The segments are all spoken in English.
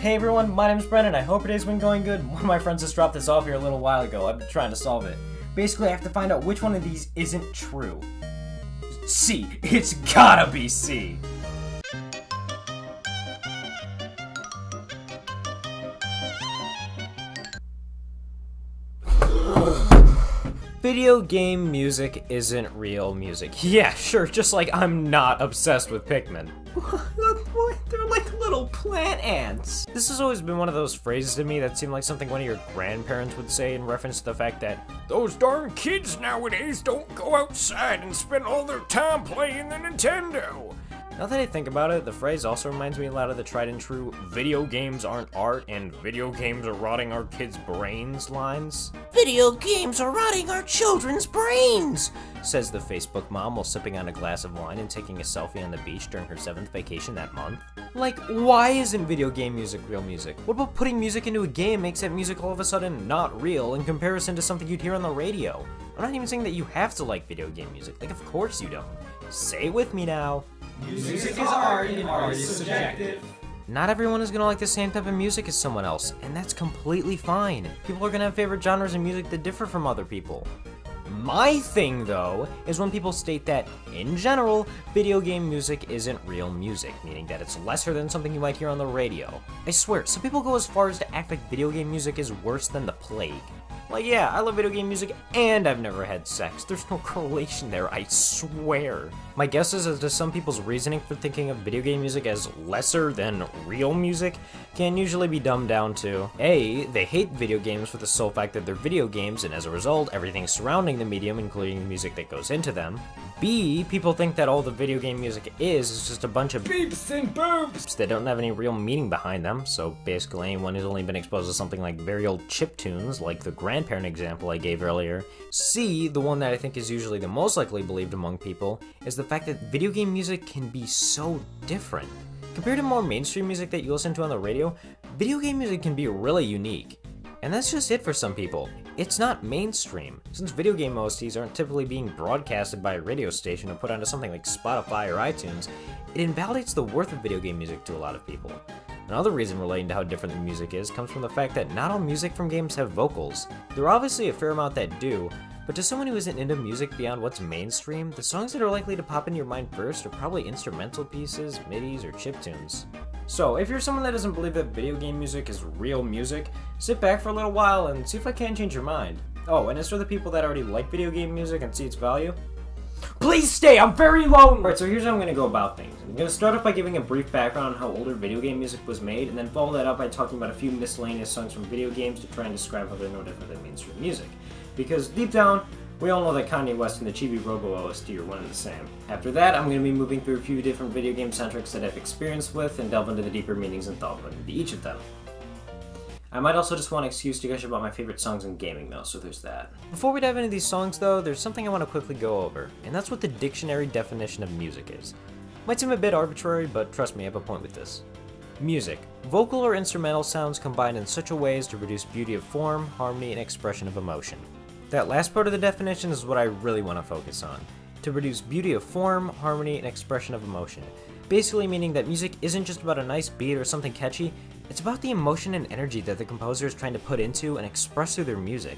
Hey everyone, my name's Brennan. I hope today's been going good. One of my friends just dropped this off here a little while ago. I've been trying to solve it. Basically, I have to find out which one of these isn't true. C. It's gotta be C. Video game music isn't real music. Yeah, sure, just like I'm not obsessed with Pikmin. They're like little plant ants. This has always been one of those phrases to me that seemed like something one of your grandparents would say in reference to the fact that those darn kids nowadays don't go outside and spend all their time playing the Nintendo. Now that I think about it, the phrase also reminds me a lot of the tried and true video games aren't art and video games are rotting our kids' brains lines. Video games are rotting our children's brains, says the Facebook mom while sipping on a glass of wine and taking a selfie on the beach during her 7th vacation that month. Like, why isn't video game music real music? What about putting music into a game makes that music all of a sudden not real in comparison to something you'd hear on the radio? I'm not even saying that you have to like video game music. Like, of course you don't. Say it with me now. Music is art and art is subjective. Not everyone is gonna like the same type of music as someone else, and that's completely fine. People are gonna have favorite genres of music that differ from other people. My thing, though, is when people state that, in general, video game music isn't real music, meaning that it's lesser than something you might hear on the radio. I swear, some people go as far as to act like video game music is worse than the plague. Like, yeah, I love video game music, and I've never had sex. There's no correlation there, I swear. My guess is as to some people's reasoning for thinking of video game music as lesser than real music can usually be dumbed down to A, they hate video games for the sole fact that they're video games, and as a result, everything surrounding the medium, including the music that goes into them. B, people think that all the video game music is just a bunch of beeps and boops that don't have any real meaning behind them, so basically anyone who's only been exposed to something like very old chiptunes, like the grandparent example I gave earlier. C, the one that I think is usually the most likely believed among people, is the fact that video game music can be so different. Compared to more mainstream music that you listen to on the radio, video game music can be really unique. And that's just it for some people. It's not mainstream. Since video game OSTs aren't typically being broadcasted by a radio station or put onto something like Spotify or iTunes, it invalidates the worth of video game music to a lot of people. Another reason relating to how different the music is comes from the fact that not all music from games have vocals. There are obviously a fair amount that do, but to someone who isn't into music beyond what's mainstream, the songs that are likely to pop into your mind first are probably instrumental pieces, midis, or chiptunes. So, if you're someone that doesn't believe that video game music is real music, sit back for a little while and see if I can change your mind. Oh, and as for the people that already like video game music and see its value, please stay, I'm very lonely! Alright, so here's how I'm going to go about things. I'm going to start off by giving a brief background on how older video game music was made, and then follow that up by talking about a few miscellaneous songs from video games to try and describe how they're no different than mainstream music. Because deep down, we all know that Kanye West and the Chibi-Robo OST are one and the same. After that, I'm going to be moving through a few different video game soundtracks that I've experienced with, and delve into the deeper meanings and thought put into each of them. I might also just want an excuse to gush about my favorite songs in gaming though, so there's that. Before we dive into these songs though, there's something I want to quickly go over, and that's what the dictionary definition of music is. Might seem a bit arbitrary, but trust me, I have a point with this. Music. Vocal or instrumental sounds combined in such a way as to produce beauty of form, harmony, and expression of emotion. That last part of the definition is what I really want to focus on. To produce beauty of form, harmony, and expression of emotion. Basically meaning that music isn't just about a nice beat or something catchy, it's about the emotion and energy that the composer is trying to put into and express through their music.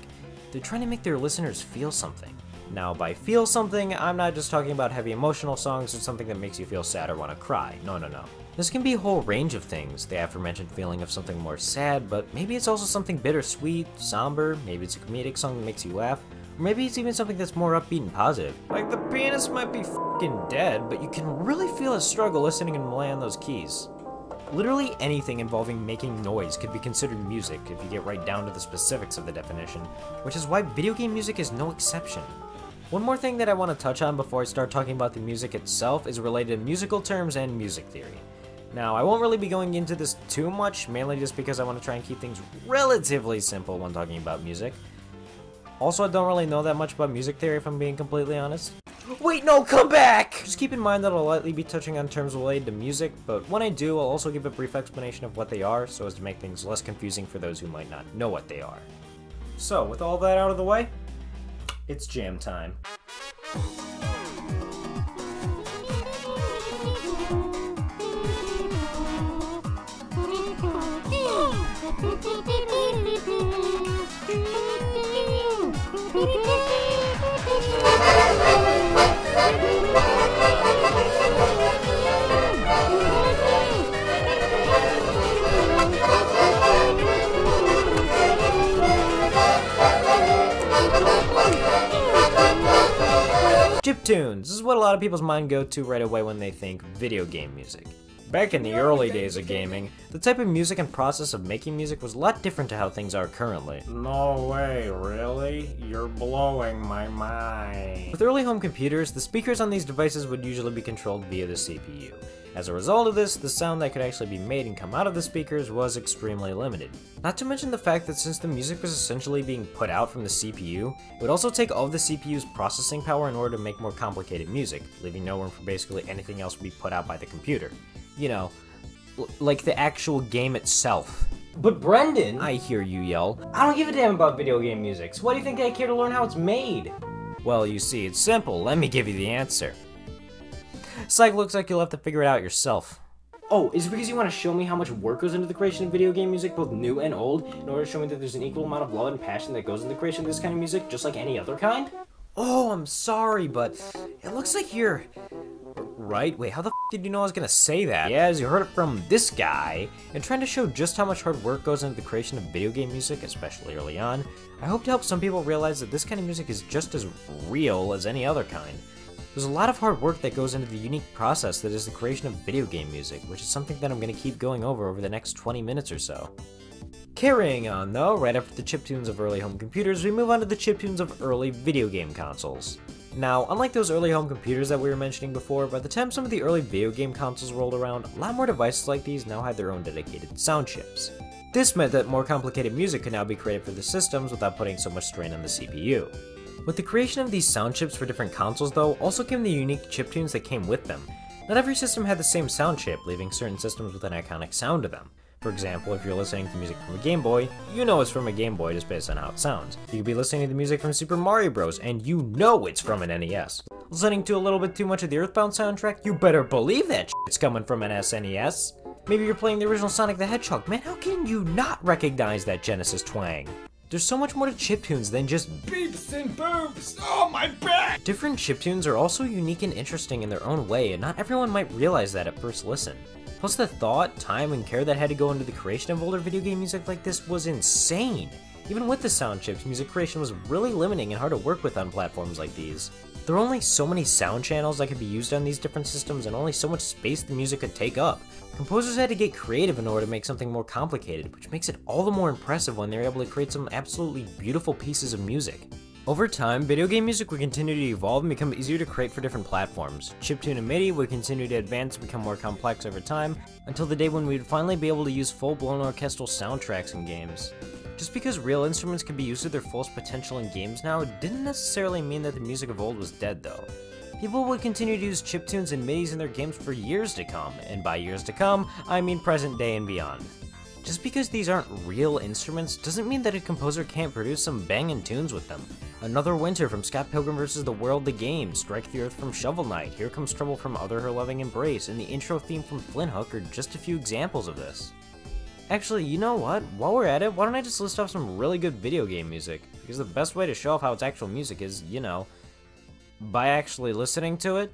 They're trying to make their listeners feel something. Now, by feel something, I'm not just talking about heavy emotional songs or something that makes you feel sad or want to cry. No. This can be a whole range of things, the aforementioned feeling of something more sad, but maybe it's also something bittersweet, somber, maybe it's a comedic song that makes you laugh, or maybe it's even something that's more upbeat and positive. Like the pianist might be f***ing dead, but you can really feel his struggle listening and playing those keys. Literally anything involving making noise could be considered music if you get right down to the specifics of the definition, which is why video game music is no exception. One more thing that I want to touch on before I start talking about the music itself is related to musical terms and music theory. Now, I won't really be going into this too much, mainly just because I want to try and keep things relatively simple when talking about music. Also, I don't really know that much about music theory if I'm being completely honest. Wait, no, come back! Just keep in mind that I'll likely be touching on terms related to music, but when I do, I'll also give a brief explanation of what they are, so as to make things less confusing for those who might not know what they are. So, with all that out of the way, it's jam time. Chiptunes! This is what a lot of people's mind go to right away when they think video game music. Back in the early days of gaming, the type of music and process of making music was a lot different to how things are currently. No way, really? You're blowing my mind. With early home computers, the speakers on these devices would usually be controlled via the CPU. As a result of this, the sound that could actually be made and come out of the speakers was extremely limited. Not to mention the fact that since the music was essentially being put out from the CPU, it would also take all of the CPU's processing power in order to make more complicated music, leaving no room for basically anything else to be put out by the computer. You know, like the actual game itself. But Brendan, I hear you yell. I don't give a damn about video game music, so why do you think I care to learn how it's made? Well, you see, it's simple. Let me give you the answer. Psych, looks like you'll have to figure it out yourself. Oh, is it because you want to show me how much work goes into the creation of video game music, both new and old, in order to show me that there's an equal amount of love and passion that goes into the creation of this kind of music, just like any other kind? Oh, I'm sorry, but it looks like you're... Right? Wait, how the f did you know I was gonna say that? Yeah, as you heard it from this guy, and trying to show just how much hard work goes into the creation of video game music, especially early on, I hope to help some people realize that this kind of music is just as real as any other kind. There's a lot of hard work that goes into the unique process that is the creation of video game music, which is something that I'm going to keep going over the next 20 minutes or so. Carrying on though, right after the chiptunes of early home computers, we move on to the chiptunes of early video game consoles. Now, unlike those early home computers that we were mentioning before, by the time some of the early video game consoles rolled around, a lot more devices like these now had their own dedicated sound chips. This meant that more complicated music could now be created for the systems without putting so much strain on the CPU. With the creation of these sound chips for different consoles though, also came the unique chiptunes that came with them. Not every system had the same sound chip, leaving certain systems with an iconic sound to them. For example, if you're listening to music from a Game Boy, you know it's from a Game Boy just based on how it sounds. You could be listening to music from Super Mario Bros, and you know it's from an NES. Listening to a little bit too much of the Earthbound soundtrack, you better believe that shit's coming from an SNES. Maybe you're playing the original Sonic the Hedgehog. Man, how can you not recognize that Genesis twang? There's so much more to chiptunes than just Beeps and boops! Oh, my back! Different chiptunes are also unique and interesting in their own way, and not everyone might realize that at first listen. Plus the thought, time, and care that had to go into the creation of older video game music like this was insane. Even with the sound chips, music creation was really limiting and hard to work with on platforms like these. There are only so many sound channels that could be used on these different systems and only so much space the music could take up. Composers had to get creative in order to make something more complicated, which makes it all the more impressive when they're able to create some absolutely beautiful pieces of music. Over time, video game music would continue to evolve and become easier to create for different platforms. Chiptune and MIDI would continue to advance and become more complex over time, until the day when we would finally be able to use full-blown orchestral soundtracks in games. Just because real instruments could be used to their fullest potential in games now didn't necessarily mean that the music of old was dead though. People would continue to use chiptunes and MIDIs in their games for years to come, and by years to come, I mean present day and beyond. Just because these aren't real instruments doesn't mean that a composer can't produce some bangin' tunes with them. Another Winter from Scott Pilgrim vs. the World the Game, Strike the Earth from Shovel Knight, Here Comes Trouble from Other Her Loving Embrace, and the intro theme from Flint Hook are just a few examples of this. Actually, you know what? While we're at it, why don't I just list off some really good video game music? Because the best way to show off how it's actual music is, you know, by actually listening to it,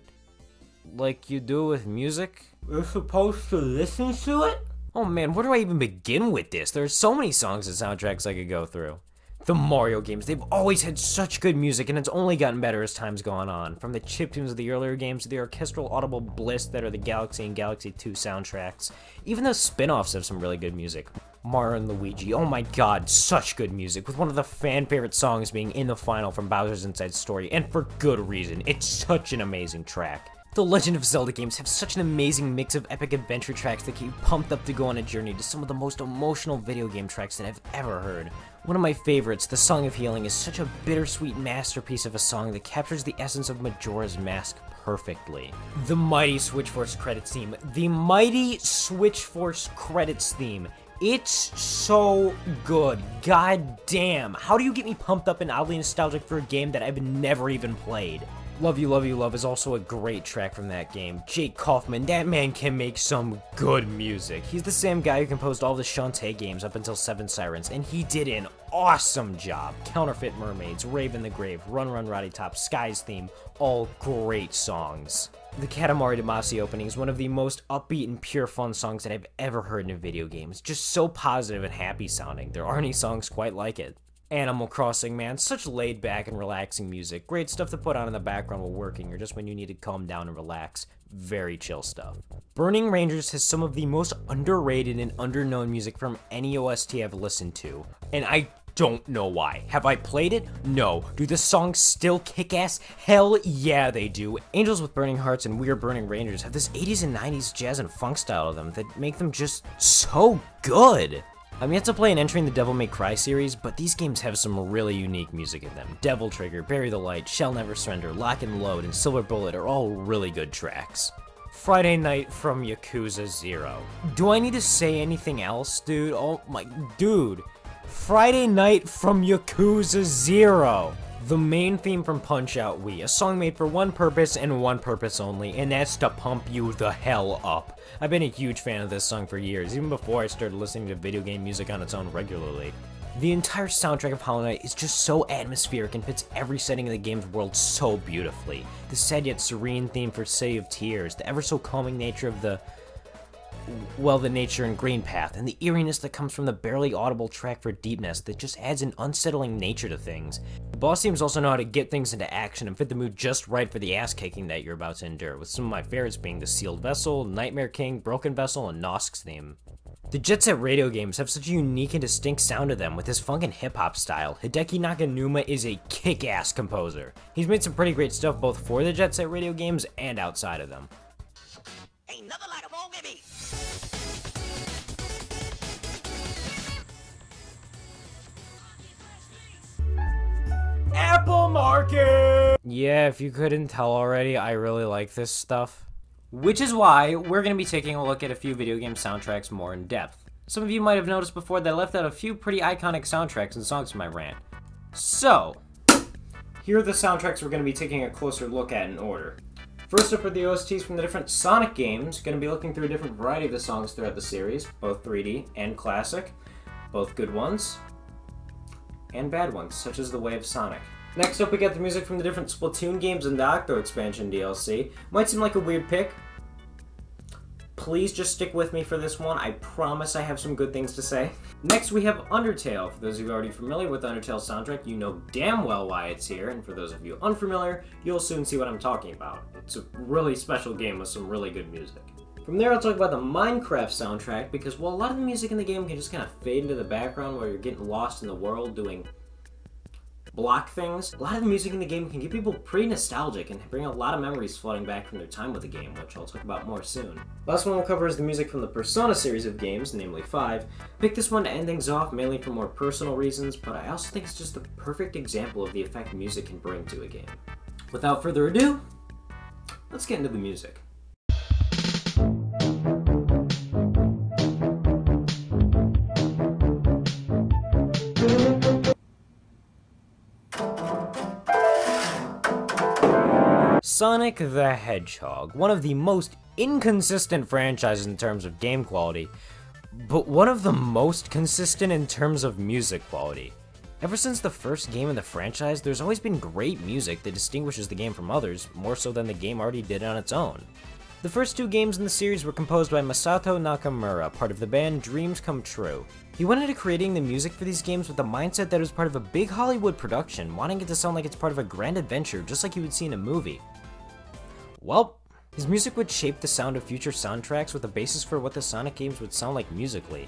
like you do with music. We're supposed to listen to it? Oh man, where do I even begin with this? There are so many songs and soundtracks I could go through. The Mario games, they've always had such good music, and it's only gotten better as time's gone on. From the chiptunes of the earlier games to the orchestral audible bliss that are the Galaxy and Galaxy 2 soundtracks. Even those spin-offs have some really good music. Mario and Luigi, oh my god, such good music, with one of the fan-favorite songs being In the Final from Bowser's Inside Story, and for good reason. It's such an amazing track. The Legend of Zelda games have such an amazing mix of epic adventure tracks that keep you pumped up to go on a journey to some of the most emotional video game tracks that I've ever heard. One of my favorites, The Song of Healing, is such a bittersweet masterpiece of a song that captures the essence of Majora's Mask perfectly. The Mighty Switch Force credits theme. The Mighty Switch Force credits theme. It's so good. God damn. How do you get me pumped up and oddly nostalgic for a game that I've never even played? Love You, Love You, Love is also a great track from that game. Jake Kaufman, that man can make some good music. He's the same guy who composed all the Shantae games up until Seven Sirens, and he did an awesome job. Counterfeit Mermaids, Raven the Grave, Run Run Roddy Top, Sky's Theme, all great songs. The Katamari Damacy opening is one of the most upbeat and pure fun songs that I've ever heard in a video game. It's just so positive and happy sounding. There aren't any songs quite like it. Animal Crossing, man, such laid back and relaxing music. Great stuff to put on in the background while working or just when you need to calm down and relax. Very chill stuff. Burning Rangers has some of the most underrated and underknown music from any OST I've listened to, and I don't know why. Have I played it? No. Do the songs still kick ass? Hell yeah, they do. Angels with Burning Hearts and We Are Burning Rangers have this 80s and 90s jazz and funk style to them that make them just so good. I'm yet to play an Entering the Devil May Cry series, but these games have some really unique music in them. Devil Trigger, Bury the Light, Shall Never Surrender, Lock and Load, and Silver Bullet are all really good tracks. Friday Night from Yakuza 0. Do I need to say anything else, dude? Oh my, dude. Friday Night from Yakuza 0. The main theme from Punch-Out Wii, a song made for one purpose and one purpose only, and that's to pump you the hell up. I've been a huge fan of this song for years, even before I started listening to video game music on its own regularly. The entire soundtrack of Hollow Knight is just so atmospheric and fits every setting of the game's world so beautifully. The sad yet serene theme for City of Tears, the ever so calming nature of the nature in Green Path, and the eeriness that comes from the barely audible track for Deepness that just adds an unsettling nature to things. The boss themes also know how to get things into action and fit the mood just right for the ass-kicking that you're about to endure, with some of my favorites being the Sealed Vessel, Nightmare King, Broken Vessel, and Nosk's theme. The Jet Set Radio games have such a unique and distinct sound to them with his funk and hip-hop style. Hideki Nakanuma is a kick-ass composer. He's made some pretty great stuff both for the Jet Set Radio games and outside of them. Ain't nothing like a ball baby. Apple Market! Yeah, if you couldn't tell already, I really like this stuff. Which is why we're going to be taking a look at a few video game soundtracks more in depth. Some of you might have noticed before that I left out a few pretty iconic soundtracks and songs from my rant. So, here are the soundtracks we're going to be taking a closer look at in order. First up are the OSTs from the different Sonic games. Going to be looking through a different variety of the songs throughout the series, both 3D and classic. Both good ones and bad ones, such as The Way of Sonic. Next up, we got the music from the different Splatoon games and the Octo expansion DLC. Might seem like a weird pick. Please just stick with me for this one. I promise I have some good things to say. Next, we have Undertale. For those of you already familiar with the Undertale soundtrack, you know damn well why it's here. And for those of you unfamiliar, you'll soon see what I'm talking about. It's a really special game with some really good music. From there, I'll talk about the Minecraft soundtrack, because while a lot of the music in the game can just kind of fade into the background while you're getting lost in the world doing block things, a lot of the music in the game can get people pretty nostalgic and bring a lot of memories flooding back from their time with the game, which I'll talk about more soon. Last one we'll cover is the music from the Persona series of games, namely 5. Picked this one to end things off mainly for more personal reasons, but I also think it's just the perfect example of the effect music can bring to a game. Without further ado, let's get into the music. Sonic the Hedgehog, one of the most inconsistent franchises in terms of game quality, but one of the most consistent in terms of music quality. Ever since the first game in the franchise, there's always been great music that distinguishes the game from others, more so than the game already did on its own. The first 2 games in the series were composed by Masato Nakamura, part of the band Dreams Come True. He went into creating the music for these games with the mindset that it was part of a big Hollywood production, wanting it to sound like it's part of a grand adventure, just like you would see in a movie. Well, his music would shape the sound of future soundtracks with a basis for what the Sonic games would sound like musically.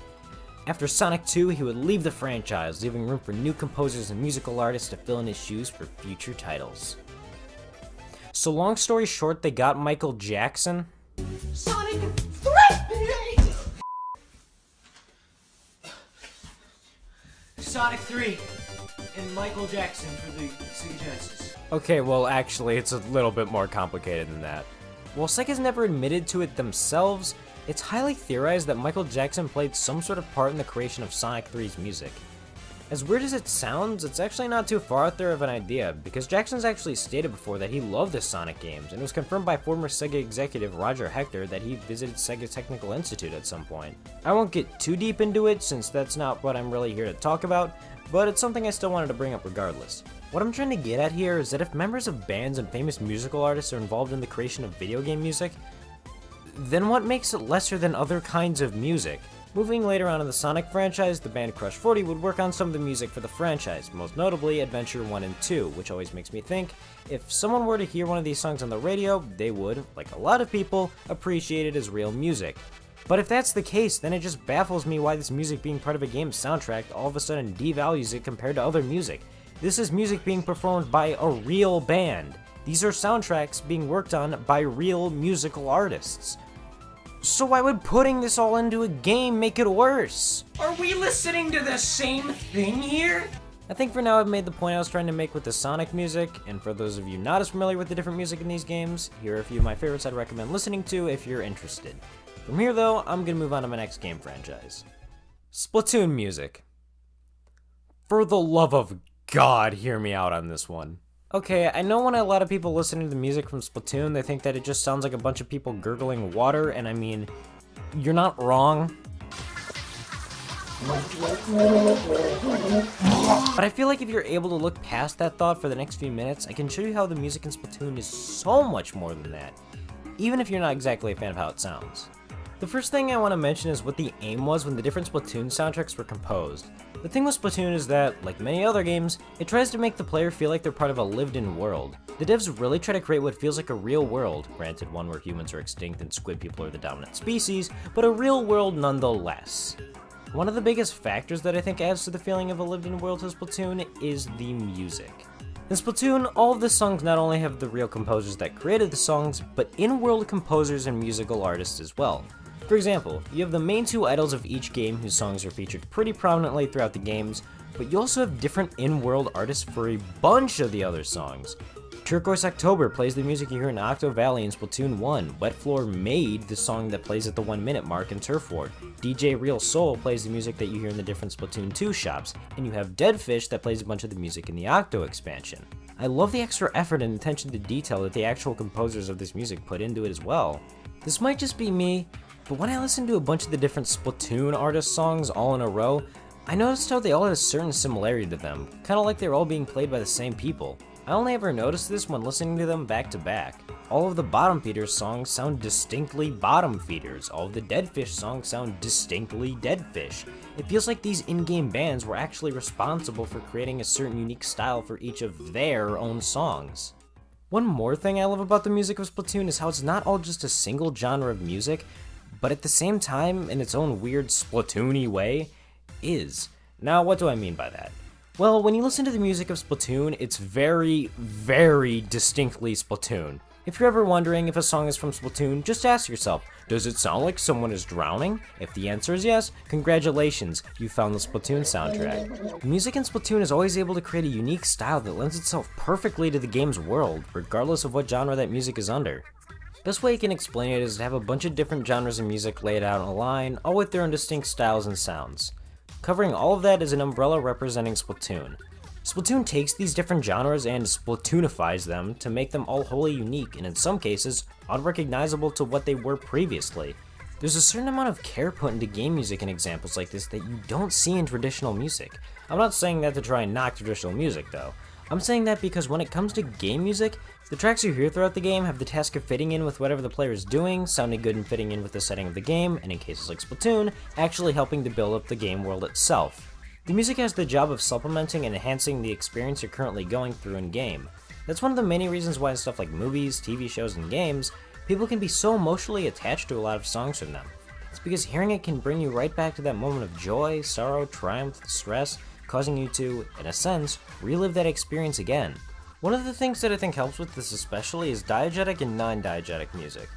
After Sonic 2, he would leave the franchise, leaving room for new composers and musical artists to fill in his shoes for future titles. So long story short, they got Michael Jackson. Sonic 3! Sonic 3 and Michael Jackson for the Sega Genesis. Okay, well actually, it's a little bit more complicated than that. While Sega's never admitted to it themselves, it's highly theorized that Michael Jackson played some sort of part in the creation of Sonic 3's music. As weird as it sounds, it's actually not too far out there of an idea, because Jackson's actually stated before that he loved the Sonic games, and it was confirmed by former Sega executive Roger Hector that he visited Sega Technical Institute at some point. I won't get too deep into it, since that's not what I'm really here to talk about, but it's something I still wanted to bring up regardless. What I'm trying to get at here is that if members of bands and famous musical artists are involved in the creation of video game music, then what makes it lesser than other kinds of music? Moving later on in the Sonic franchise, the band Crush 40 would work on some of the music for the franchise, most notably Adventure 1 and 2, which always makes me think, if someone were to hear one of these songs on the radio, they would, like a lot of people, appreciate it as real music. But if that's the case, then it just baffles me why this music being part of a game's soundtrack all of a sudden devalues it compared to other music. This is music being performed by a real band. These are soundtracks being worked on by real musical artists. So why would putting this all into a game make it worse? Are we listening to the same thing here? I think for now I've made the point I was trying to make with the Sonic music, and for those of you not as familiar with the different music in these games, here are a few of my favorites I'd recommend listening to if you're interested. From here though, I'm gonna move on to my next game franchise. Splatoon music. For the love of God, hear me out on this one. Okay, I know when a lot of people listen to the music from Splatoon, they think that it just sounds like a bunch of people gurgling water, and I mean, you're not wrong. But I feel like if you're able to look past that thought for the next few minutes, I can show you how the music in Splatoon is so much more than that, even if you're not exactly a fan of how it sounds. The first thing I want to mention is what the aim was when the different Splatoon soundtracks were composed. The thing with Splatoon is that, like many other games, it tries to make the player feel like they're part of a lived-in world. The devs really try to create what feels like a real world, granted one where humans are extinct and squid people are the dominant species, but a real world nonetheless. One of the biggest factors that I think adds to the feeling of a lived-in world to Splatoon is the music. In Splatoon, all of the songs not only have the real composers that created the songs, but in-world composers and musical artists as well. For example, you have the main two idols of each game whose songs are featured pretty prominently throughout the games, but you also have different in-world artists for a bunch of the other songs. Turquoise October plays the music you hear in Octo Valley in Splatoon 1, Wet Floor made the song that plays at the 1 minute mark in Turf War, DJ Real Soul plays the music that you hear in the different Splatoon 2 shops, and you have Deadfish that plays a bunch of the music in the Octo expansion. I love the extra effort and attention to detail that the actual composers of this music put into it as well. This might just be me, but when I listen to a bunch of the different Splatoon artist songs all in a row, I noticed how they all had a certain similarity to them, kinda like they're all being played by the same people. I only ever noticed this when listening to them back to back. All of the Bottom Feeders songs sound distinctly Bottom Feeders, all of the Deadfish songs sound distinctly Deadfish. It feels like these in-game bands were actually responsible for creating a certain unique style for each of their own songs. One more thing I love about the music of Splatoon is how it's not all just a single genre of music, but at the same time, in its own weird Splatoon-y way, is. Now, what do I mean by that? Well, when you listen to the music of Splatoon, it's very, very distinctly Splatoon. If you're ever wondering if a song is from Splatoon, just ask yourself, does it sound like someone is drowning? If the answer is yes, congratulations, you found the Splatoon soundtrack. The music in Splatoon is always able to create a unique style that lends itself perfectly to the game's world, regardless of what genre that music is under. Best way you can explain it is to have a bunch of different genres of music laid out in a line, all with their own distinct styles and sounds. Covering all of that is an umbrella representing Splatoon. Splatoon takes these different genres and Splatoonifies them to make them all wholly unique and in some cases, unrecognizable to what they were previously. There's a certain amount of care put into game music in examples like this that you don't see in traditional music. I'm not saying that to try and knock traditional music though. I'm saying that because when it comes to game music, the tracks you hear throughout the game have the task of fitting in with whatever the player is doing, sounding good and fitting in with the setting of the game, and in cases like Splatoon, actually helping to build up the game world itself. The music has the job of supplementing and enhancing the experience you're currently going through in-game. That's one of the many reasons why in stuff like movies, TV shows, and games, people can be so emotionally attached to a lot of songs from them. It's because hearing it can bring you right back to that moment of joy, sorrow, triumph, stress, causing you to, in a sense, relive that experience again. One of the things that I think helps with this especially is diegetic and non-diegetic music.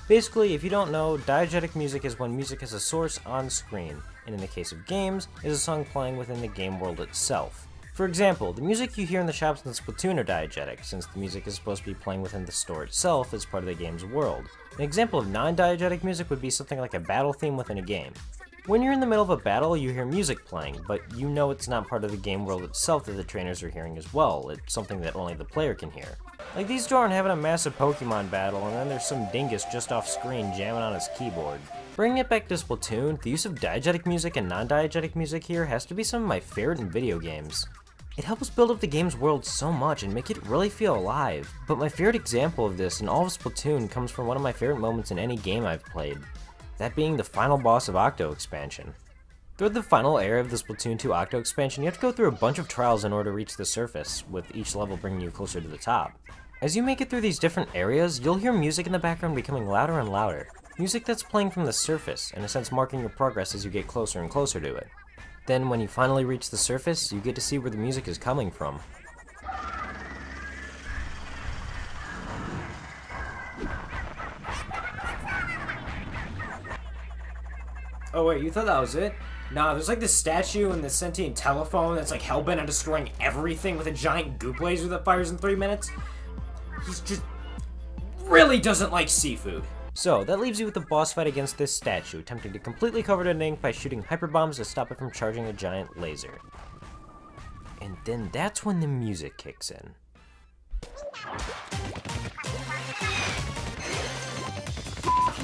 Basically, if you don't know, diegetic music is when music has a source on screen, and in the case of games, is a song playing within the game world itself. For example, the music you hear in the shops in Splatoon are diegetic, since the music is supposed to be playing within the store itself as part of the game's world. An example of non-diegetic music would be something like a battle theme within a game. When you're in the middle of a battle, you hear music playing, but you know it's not part of the game world itself that the trainers are hearing as well. It's something that only the player can hear. Like these two aren't having a massive Pokemon battle, and then there's some dingus just off screen jamming on his keyboard. Bringing it back to Splatoon, the use of diegetic music and non-diegetic music here has to be some of my favorite in video games. It helps build up the game's world so much and make it really feel alive. But my favorite example of this in all of Splatoon comes from one of my favorite moments in any game I've played. That being the final boss of Octo expansion. Throughout the final area of the Splatoon 2 Octo expansion, you have to go through a bunch of trials in order to reach the surface, with each level bringing you closer to the top. As you make it through these different areas, you'll hear music in the background becoming louder and louder. Music that's playing from the surface, in a sense marking your progress as you get closer and closer to it. Then when you finally reach the surface, you get to see where the music is coming from. Oh wait, you thought that was it? Nah, there's like this statue and this sentient telephone that's like hellbent on destroying everything with a giant goop laser that fires in 3 minutes. He's just really doesn't like seafood. So, that leaves you with the boss fight against this statue, attempting to completely cover it in ink by shooting hyper bombs to stop it from charging a giant laser. And then that's when the music kicks in.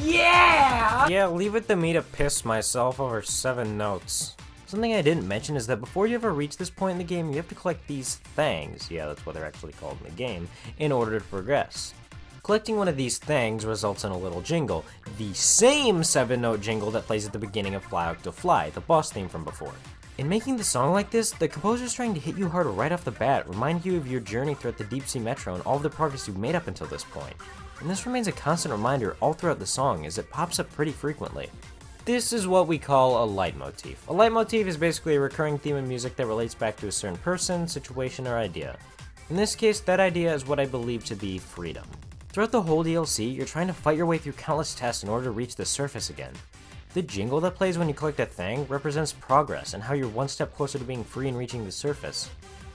Yeah! Yeah, leave it to me to piss myself over 7 notes. Something I didn't mention is that before you ever reach this point in the game, you have to collect these things, yeah, that's what they're actually called in the game, in order to progress. Collecting one of these things results in a little jingle, the same 7-note jingle that plays at the beginning of Fly Octo Fly, the boss theme from before. In making the song like this, the composer's trying to hit you hard right off the bat, remind you of your journey throughout the Deep Sea Metro and all of the progress you've made up until this point. And this remains a constant reminder all throughout the song as it pops up pretty frequently. This is what we call a leitmotif. A leitmotif is basically a recurring theme in music that relates back to a certain person, situation, or idea. In this case, that idea is what I believe to be freedom. Throughout the whole DLC, you're trying to fight your way through countless tests in order to reach the surface again. The jingle that plays when you collect a thing represents progress and how you're one step closer to being free and reaching the surface.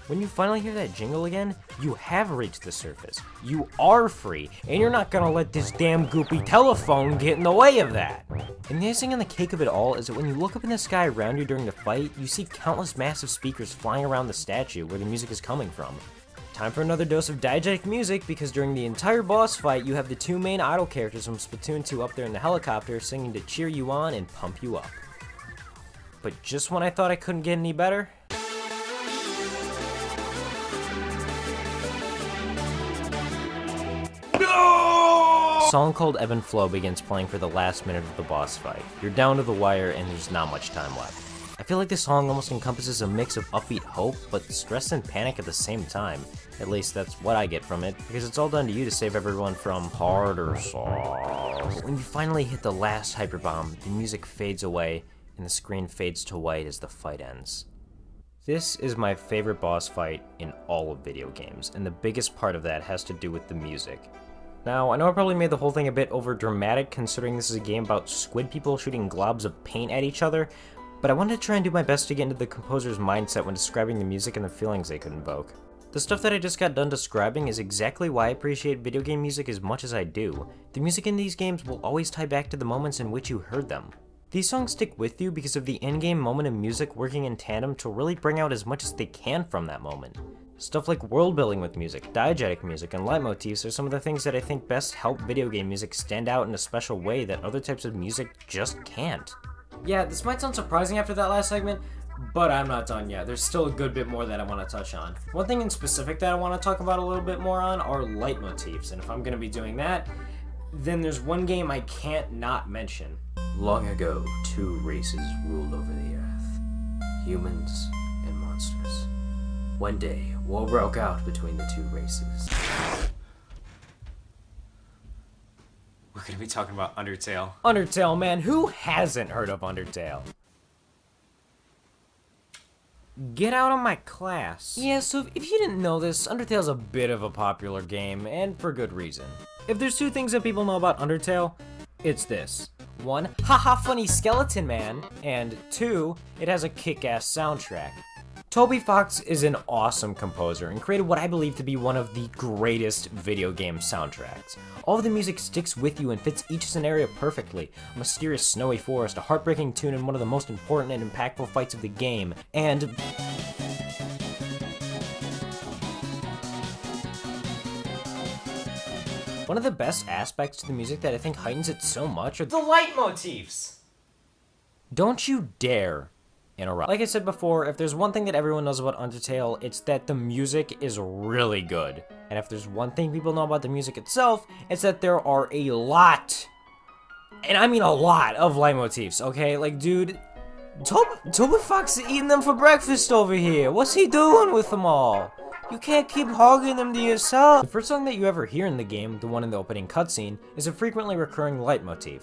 When you finally hear that jingle again, you have reached the surface. You are free, and you're not gonna let this damn goopy telephone get in the way of that. And the icing on the cake of it all is that when you look up in the sky around you during the fight, you see countless massive speakers flying around the statue where the music is coming from. Time for another dose of diegetic music, because during the entire boss fight, you have the two main idol characters from Splatoon 2 up there in the helicopter singing to cheer you on and pump you up. But just when I thought I couldn't get any better, a song called Ebb and Flow begins playing for the last minute of the boss fight. You're down to the wire and there's not much time left. I feel like this song almost encompasses a mix of upbeat hope, but stress and panic at the same time. At least that's what I get from it, because it's all down to you to save everyone from hard or soft. But when you finally hit the last hyper bomb, the music fades away and the screen fades to white as the fight ends. This is my favorite boss fight in all of video games, and the biggest part of that has to do with the music. Now, I know I probably made the whole thing a bit over dramatic considering this is a game about squid people shooting globs of paint at each other, but I wanted to try and do my best to get into the composer's mindset when describing the music and the feelings they could invoke. The stuff that I just got done describing is exactly why I appreciate video game music as much as I do. The music in these games will always tie back to the moments in which you heard them. These songs stick with you because of the in-game moment of music working in tandem to really bring out as much as they can from that moment. Stuff like world building with music, diegetic music, and leitmotifs are some of the things that I think best help video game music stand out in a special way that other types of music just can't. Yeah, this might sound surprising after that last segment, but I'm not done yet. There's still a good bit more that I want to touch on. One thing in specific that I want to talk about a little bit more on are leitmotifs, and if I'm going to be doing that, then there's one game I can't not mention. Long ago, two races ruled over the earth, humans and monsters. One day, war broke out between the two races. We're gonna be talking about Undertale. Undertale, man, who hasn't heard of Undertale? Get out of my class. Yeah, so if you didn't know this, Undertale's a bit of a popular game, and for good reason. If there's two things that people know about Undertale, it's this. One, haha funny skeleton man, and two, it has a kick-ass soundtrack. Toby Fox is an awesome composer and created what I believe to be one of the greatest video game soundtracks. All of the music sticks with you and fits each scenario perfectly. A mysterious snowy forest, a heartbreaking tune in one of the most important and impactful fights of the game, and one of the best aspects to the music that I think heightens it so much are the leitmotifs! Don't you dare interrupt. Like I said before, if there's one thing that everyone knows about Undertale, it's that the music is really good. And if there's one thing people know about the music itself, it's that there are a lot, and I mean a lot, of leitmotifs, okay? Like, dude, Toby Fox is eating them for breakfast over here. What's he doing with them all? You can't keep hogging them to yourself. The first song that you ever hear in the game, the one in the opening cutscene, is a frequently recurring leitmotif.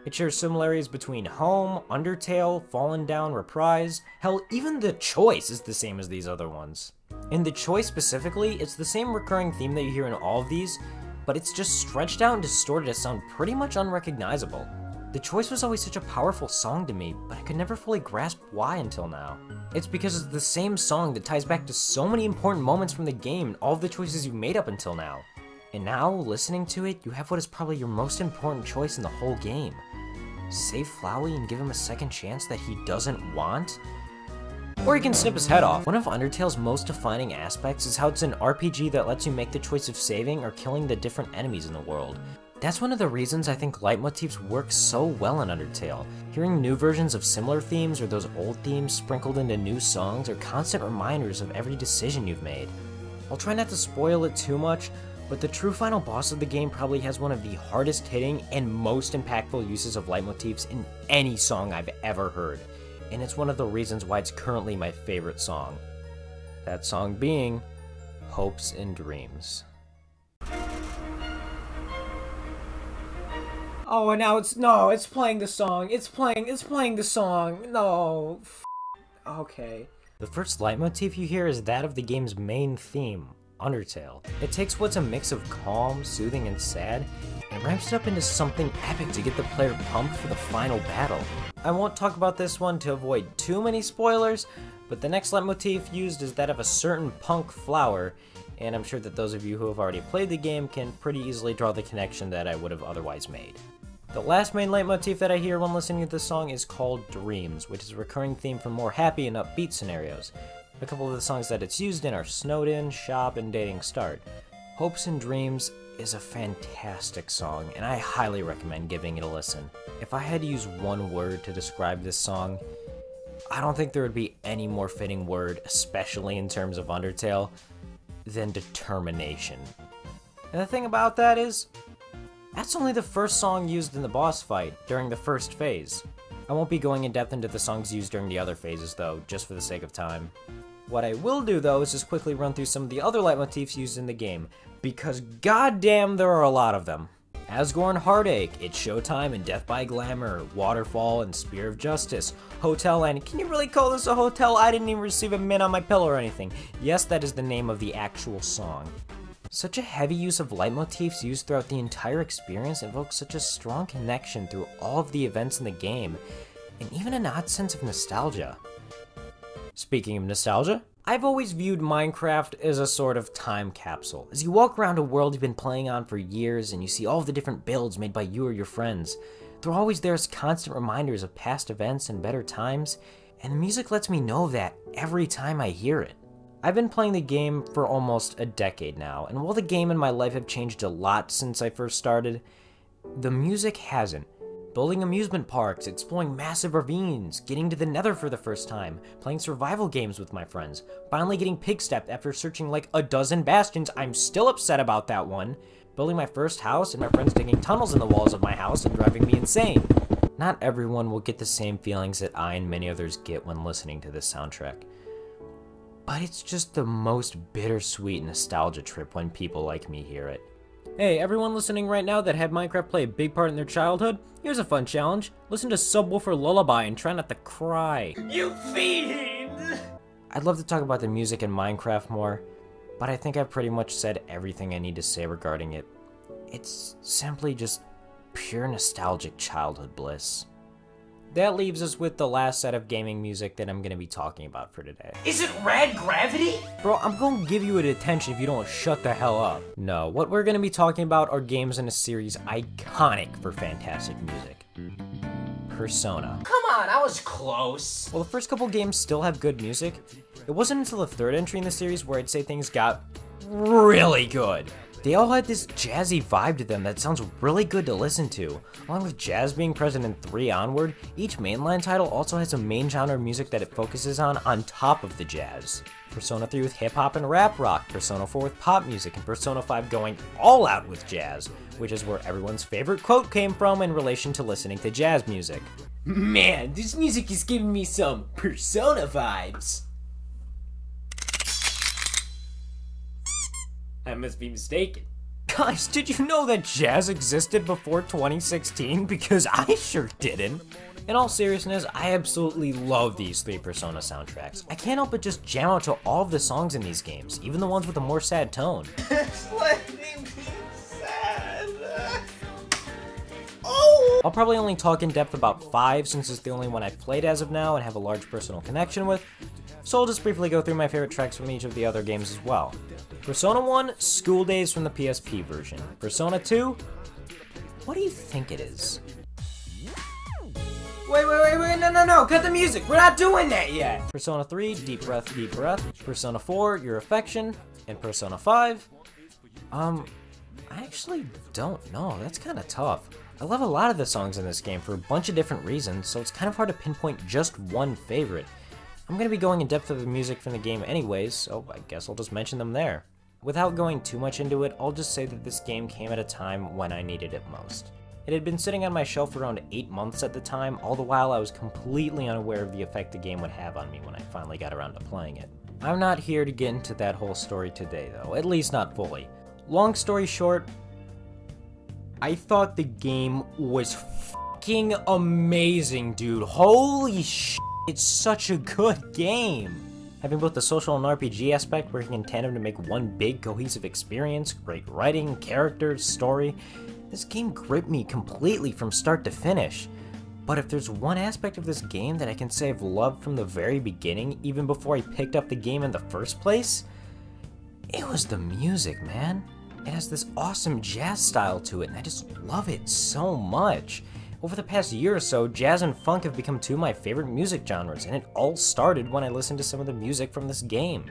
It shares similarities between Home, Undertale, Fallen Down, Reprise. Hell, even The Choice is the same as these other ones. In The Choice specifically, it's the same recurring theme that you hear in all of these, but it's just stretched out and distorted to sound pretty much unrecognizable. The Choice was always such a powerful song to me, but I could never fully grasp why until now. It's because it's the same song that ties back to so many important moments from the game and all of the choices you've made up until now. And now, listening to it, you have what is probably your most important choice in the whole game. Save Flowey and give him a second chance that he doesn't want? Or he can snip his head off. One of Undertale's most defining aspects is how it's an RPG that lets you make the choice of saving or killing the different enemies in the world. That's one of the reasons I think leitmotifs work so well in Undertale. Hearing new versions of similar themes or those old themes sprinkled into new songs are constant reminders of every decision you've made. I'll try not to spoil it too much, but the true final boss of the game probably has one of the hardest hitting and most impactful uses of leitmotifs in any song I've ever heard, and it's one of the reasons why it's currently my favorite song. That song being Hopes and Dreams. Oh, and now it's playing the song. It's playing the song. No. Okay. The first leitmotif you hear is that of the game's main theme, Undertale. It takes what's a mix of calm, soothing, and sad, and ramps it up into something epic to get the player pumped for the final battle. I won't talk about this one to avoid too many spoilers, but the next leitmotif used is that of a certain punk flower, and I'm sure that those of you who have already played the game can pretty easily draw the connection that I would have otherwise made. The last main leitmotif that I hear when listening to this song is called Dreams, which is a recurring theme for more happy and upbeat scenarios. A couple of the songs that it's used in are Snowed In, Shop, and Dating Start. Hopes and Dreams is a fantastic song, and I highly recommend giving it a listen. If I had to use one word to describe this song, I don't think there would be any more fitting word, especially in terms of Undertale, than determination. And the thing about that is, that's only the first song used in the boss fight during the first phase. I won't be going in depth into the songs used during the other phases though, just for the sake of time. What I will do though is just quickly run through some of the other leitmotifs used in the game, because goddamn there are a lot of them. Asgore and Heartache, It's Showtime and Death by Glamour, Waterfall and Spear of Justice, Hotel and can you really call this a hotel? I didn't even receive a mint on my pillow or anything. Yes, that is the name of the actual song. Such a heavy use of leitmotifs used throughout the entire experience evokes such a strong connection through all of the events in the game, and even an odd sense of nostalgia. Speaking of nostalgia, I've always viewed Minecraft as a sort of time capsule. As you walk around a world you've been playing on for years and you see all of the different builds made by you or your friends, they're always there as constant reminders of past events and better times, and the music lets me know that every time I hear it. I've been playing the game for almost a decade now, and while the game and my life have changed a lot since I first started, the music hasn't. Building amusement parks, exploring massive ravines, getting to the Nether for the first time, playing survival games with my friends, finally getting pig-stepped after searching like a dozen bastions, I'm still upset about that one, building my first house and my friends digging tunnels in the walls of my house and driving me insane. Not everyone will get the same feelings that I and many others get when listening to this soundtrack. But it's just the most bittersweet nostalgia trip when people like me hear it. Hey, everyone listening right now that had Minecraft play a big part in their childhood, here's a fun challenge. Listen to Subwoofer Lullaby and try not to cry. You fiend! I'd love to talk about the music in Minecraft more, but I think I've pretty much said everything I need to say regarding it. It's simply just pure nostalgic childhood bliss. That leaves us with the last set of gaming music that I'm gonna be talking about for today. Is it Rad Gravity? Bro, I'm gonna give you attention if you don't shut the hell up. No, what we're gonna be talking about are games in a series iconic for fantastic music. Persona. Come on, I was close. Well, the first couple games still have good music. It wasn't until the third entry in the series where I'd say things got really good. They all had this jazzy vibe to them that sounds really good to listen to. Along with jazz being present in 3 onward, each mainline title also has a main genre of music that it focuses on top of the jazz. Persona 3 with hip-hop and rap rock, Persona 4 with pop music, and Persona 5 going all out with jazz, which is where everyone's favorite quote came from in relation to listening to jazz music. Man, this music is giving me some Persona vibes. I must be mistaken. Guys, did you know that jazz existed before 2016? Because I sure didn't. In all seriousness, I absolutely love these 3 Persona soundtracks. I can't help but just jam out to all of the songs in these games, even the ones with a more sad tone. Let me be sad. Oh! I'll probably only talk in depth about 5 since it's the only one I've played as of now and have a large personal connection with, so I'll just briefly go through my favorite tracks from each of the other games as well. Persona 1, School Days from the PSP version. Persona 2, what do you think it is? Wait, no, cut the music, we're not doing that yet! Persona 3, Deep Breath, Deep Breath. Persona 4, Your Affection. And Persona 5, I actually don't know, that's kinda tough. I love a lot of the songs in this game for a bunch of different reasons, so it's kind of hard to pinpoint just one favorite. I'm going to be going in depth of the music from the game anyways, so I guess I'll just mention them there. Without going too much into it, I'll just say that this game came at a time when I needed it most. It had been sitting on my shelf for around 8 months at the time, all the while I was completely unaware of the effect the game would have on me when I finally got around to playing it. I'm not here to get into that whole story today though, at least not fully. Long story short, I thought the game was fucking amazing, dude. Holy shit. It's such a good game! Having both the social and RPG aspect working in tandem to make one big cohesive experience, great writing, characters, story, this game gripped me completely from start to finish. But if there's one aspect of this game that I can say I've loved from the very beginning, even before I picked up the game in the first place, it was the music, man. It has this awesome jazz style to it, and I just love it so much. Over the past year or so, jazz and funk have become 2 of my favorite music genres, and it all started when I listened to some of the music from this game.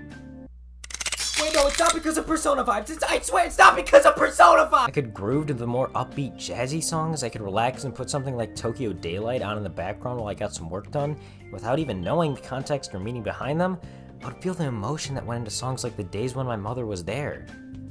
Wait, no, it's not because of Persona 5. I swear it's not because of Persona 5! I could groove to the more upbeat, jazzy songs. I could relax and put something like Tokyo Daylight on in the background while I got some work done. Without even knowing the context or meaning behind them, I would feel the emotion that went into songs like The Days When My Mother Was There.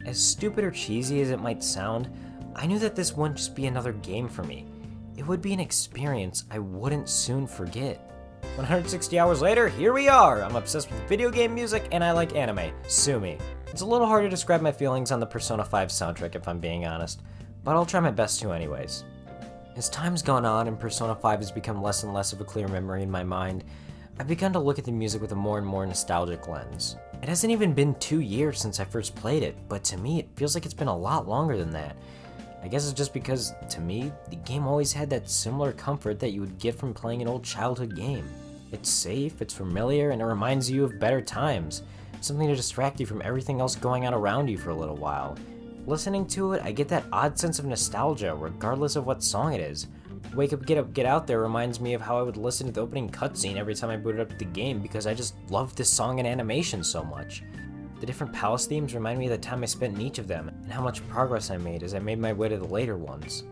As stupid or cheesy as it might sound, I knew that this wouldn't just be another game for me. It would be an experience I wouldn't soon forget. 160 hours later, here we are! I'm obsessed with video game music and I like anime. Sue me. It's a little hard to describe my feelings on the Persona 5 soundtrack if I'm being honest, but I'll try my best to anyways. As time's gone on and Persona 5 has become less and less of a clear memory in my mind, I've begun to look at the music with a more and more nostalgic lens. It hasn't even been 2 years since I first played it, but to me it feels like it's been a lot longer than that. I guess it's just because, to me, the game always had that similar comfort that you would get from playing an old childhood game. It's safe, it's familiar, and it reminds you of better times. Something to distract you from everything else going on around you for a little while. Listening to it, I get that odd sense of nostalgia, regardless of what song it is. Wake Up, Get Up, Get Out There reminds me of how I would listen to the opening cutscene every time I booted up the game because I just loved this song and animation so much. The different palace themes remind me of the time I spent in each of them, and how much progress I made as I made my way to the later ones.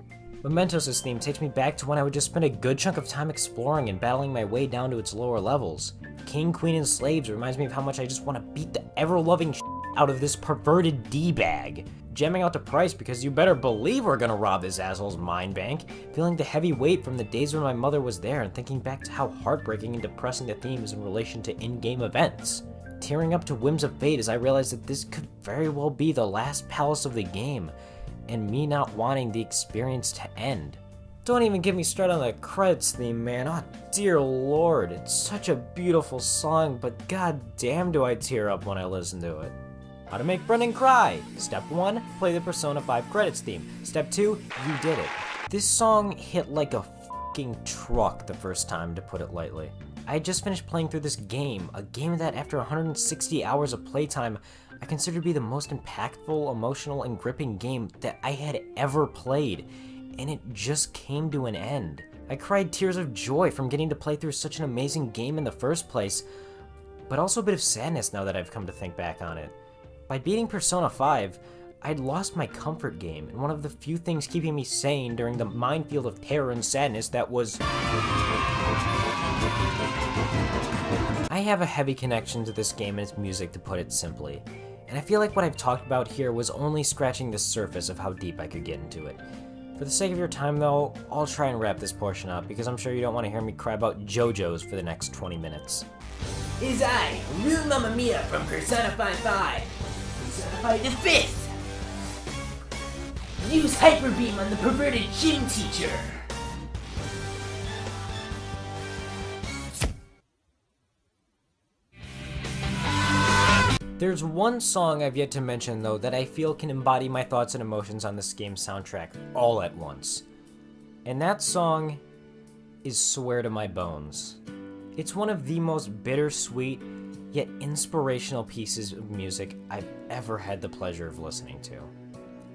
Mementos' theme takes me back to when I would just spend a good chunk of time exploring and battling my way down to its lower levels. King, Queen, and Slaves reminds me of how much I just want to beat the ever-loving out of this perverted D-bag. Jamming out to Price because you better believe we're gonna rob this asshole's mind bank, feeling the heavy weight from the days when my mother was there and thinking back to how heartbreaking and depressing the theme is in relation to in-game events. Tearing up to Whims of Fate as I realized that this could very well be the last palace of the game, and me not wanting the experience to end. Don't even get me started on the credits theme, man. Oh dear lord, it's such a beautiful song, but god damn do I tear up when I listen to it. How to make Brendan cry. Step 1, play the Persona 5 credits theme. Step 2, you did it. This song hit like a fucking truck the first time, to put it lightly. I had just finished playing through this game, a game that after 160 hours of playtime, I consider to be the most impactful, emotional, and gripping game that I had ever played, and it just came to an end. I cried tears of joy from getting to play through such an amazing game in the first place, but also a bit of sadness now that I've come to think back on it. By beating Persona 5, I'd lost my comfort game, and one of the few things keeping me sane during the minefield of terror and sadness that was... I have a heavy connection to this game and its music, to put it simply, and I feel like what I've talked about here was only scratching the surface of how deep I could get into it. For the sake of your time though, I'll try and wrap this portion up, because I'm sure you don't want to hear me cry about JoJo's for the next 20 minutes. It is I, Real Mamma Mia from Persona 5-5. Persona 5 the 5th! Use Hyper Beam on the perverted gym teacher! There's one song I've yet to mention though that I feel can embody my thoughts and emotions on this game's soundtrack all at once. And that song is Swear to My Bones. It's one of the most bittersweet yet inspirational pieces of music I've ever had the pleasure of listening to.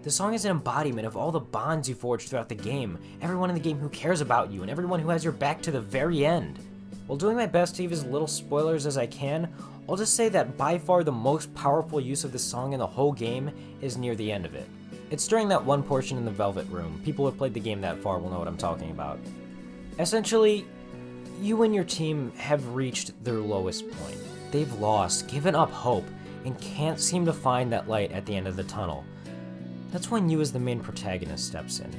The song is an embodiment of all the bonds you forge throughout the game, everyone in the game who cares about you, and everyone who has your back to the very end. While doing my best to give as little spoilers as I can, I'll just say that by far the most powerful use of this song in the whole game is near the end of it. It's during that one portion in the Velvet Room. People who have played the game that far will know what I'm talking about. Essentially, you and your team have reached their lowest point. They've lost, given up hope, and can't seem to find that light at the end of the tunnel. That's when you as the main protagonist steps in.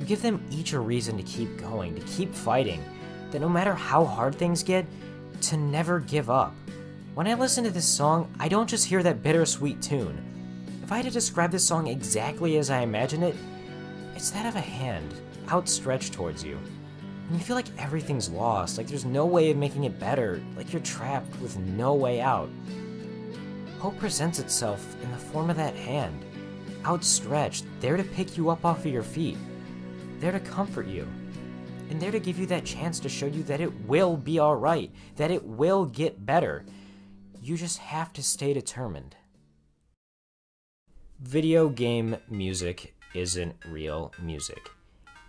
You give them each a reason to keep going, to keep fighting, that no matter how hard things get, to never give up. When I listen to this song, I don't just hear that bittersweet tune. If I had to describe this song exactly as I imagine it, it's that of a hand, outstretched towards you. And you feel like everything's lost, like there's no way of making it better, like you're trapped with no way out. Hope presents itself in the form of that hand, outstretched, there to pick you up off of your feet, there to comfort you, and there to give you that chance to show you that it will be alright, that it will get better. You just have to stay determined. Video game music isn't real music.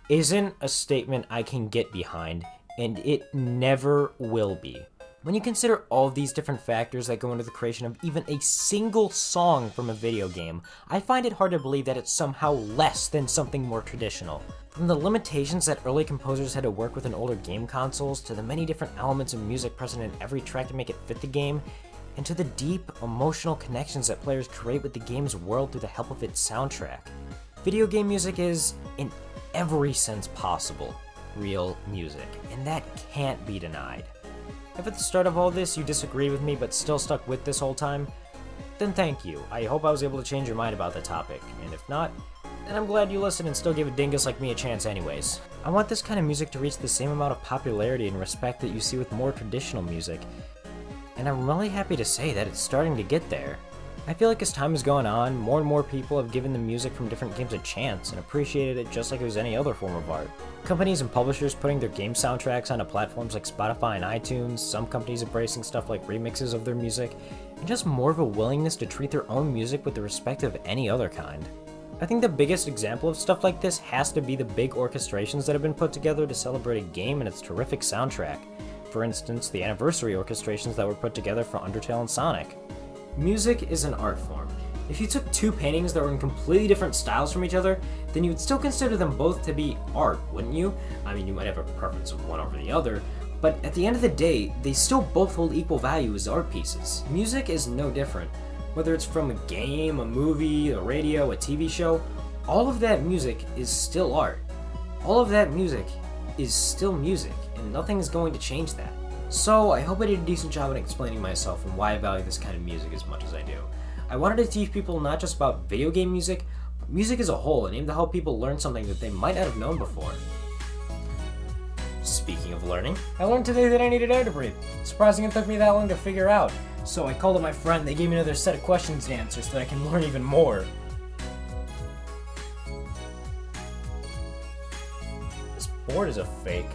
Isn't a statement I can get behind, and it never will be. When you consider all of these different factors that go into the creation of even a single song from a video game, I find it hard to believe that it's somehow less than something more traditional. From the limitations that early composers had to work with in older game consoles, to the many different elements of music present in every track to make it fit the game, and to the deep, emotional connections that players create with the game's world through the help of its soundtrack. Video game music is, in every sense possible, real music, and that can't be denied. If at the start of all this you disagree with me but still stuck with this whole time, then thank you. I hope I was able to change your mind about the topic, and if not, then I'm glad you listened and still gave a dingus like me a chance anyways. I want this kind of music to reach the same amount of popularity and respect that you see with more traditional music, and I'm really happy to say that it's starting to get there. I feel like as time has gone on, more and more people have given the music from different games a chance and appreciated it just like it was any other form of art. Companies and publishers putting their game soundtracks onto platforms like Spotify and iTunes, some companies embracing stuff like remixes of their music, and just more of a willingness to treat their own music with the respect of any other kind. I think the biggest example of stuff like this has to be the big orchestrations that have been put together to celebrate a game and its terrific soundtrack. For instance, the anniversary orchestrations that were put together for Undertale and Sonic. Music is an art form. If you took two paintings that were in completely different styles from each other, then you would still consider them both to be art, wouldn't you? I mean, you might have a preference of one over the other, but at the end of the day, they still both hold equal value as art pieces. Music is no different. Whether it's from a game, a movie, a radio, a TV show, all of that music is still art. All of that music is still music, and nothing is going to change that. So, I hope I did a decent job in explaining myself and why I value this kind of music as much as I do. I wanted to teach people not just about video game music, but music as a whole, and aim to help people learn something that they might not have known before. Speaking of learning, I learned today that I needed air to breathe. Surprising it took me that long to figure out. So I called up my friend, they gave me another set of questions to answer so that I can learn even more. board is a fake.